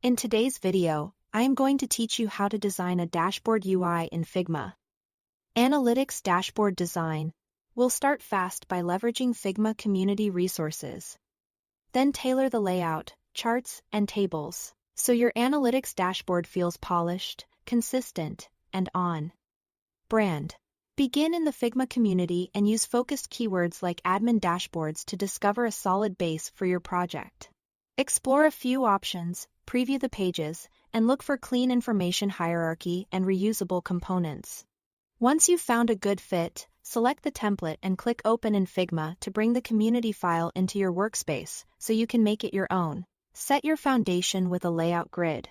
In today's video, I am going to teach you how to design a dashboard UI in Figma. Analytics Dashboard Design. We'll start fast by leveraging Figma community resources. Then tailor the layout, charts, and tables, so your analytics dashboard feels polished, consistent, and on brand. Begin in the Figma community and use focused keywords like admin dashboards to discover a solid base for your project. Explore a few options, preview the pages, and look for clean information hierarchy and reusable components. Once you've found a good fit, select the template and click Open in Figma to bring the community file into your workspace so you can make it your own. Set your foundation with a layout grid.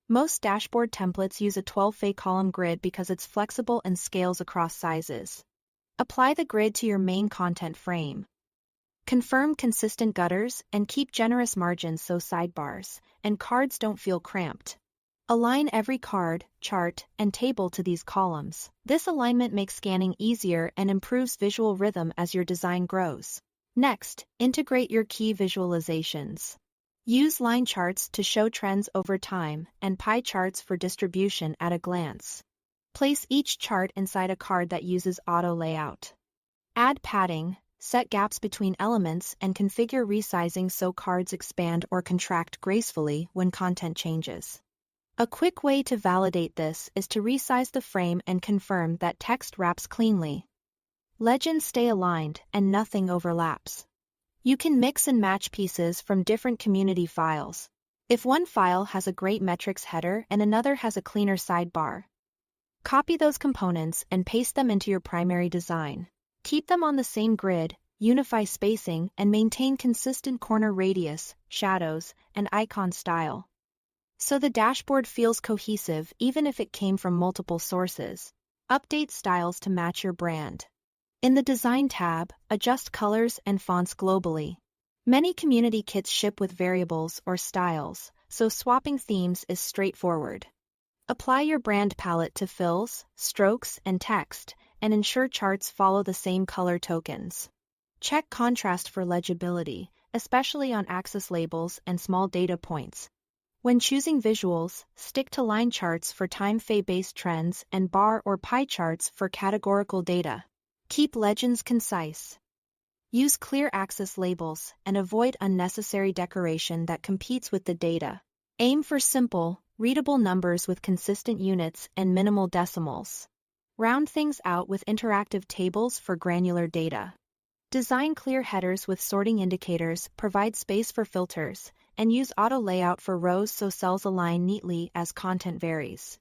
Most dashboard templates use a 12-fay column grid because it's flexible and scales across sizes. Apply the grid to your main content frame. Confirm consistent gutters and keep generous margins so sidebars and cards don't feel cramped. Align every card, chart, and table to these columns. This alignment makes scanning easier and improves visual rhythm as your design grows. Next, integrate your key visualizations. Use line charts to show trends over time and pie charts for distribution at a glance. Place each chart inside a card that uses auto layout. Add padding, set gaps between elements, and configure resizing so cards expand or contract gracefully when content changes. A quick way to validate this is to resize the frame and confirm that text wraps cleanly. Legends stay aligned and nothing overlaps. You can mix and match pieces from different community files. If one file has a great metrics header and another has a cleaner sidebar, copy those components and paste them into your primary design. Keep them on the same grid, unify spacing, and maintain consistent corner radius, shadows, and icon style, so the dashboard feels cohesive even if it came from multiple sources. Update styles to match your brand. In the Design tab, adjust colors and fonts globally. Many community kits ship with variables or styles, so swapping themes is straightforward. Apply your brand palette to fills, strokes, and text, and ensure charts follow the same color tokens. Check contrast for legibility, especially on axis labels and small data points. When choosing visuals, stick to line charts for time-based trends and bar or pie charts for categorical data. Keep legends concise. Use clear axis labels and avoid unnecessary decoration that competes with the data. Aim for simple, readable numbers with consistent units and minimal decimals. Round things out with interactive tables for granular data. Design clear headers with sorting indicators, provide space for filters, and use auto layout for rows so cells align neatly as content varies.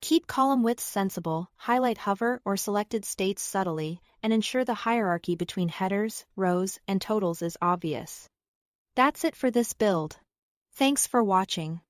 Keep column widths sensible, highlight hover or selected states subtly, and ensure the hierarchy between headers, rows, and totals is obvious. That's it for this build. Thanks for watching.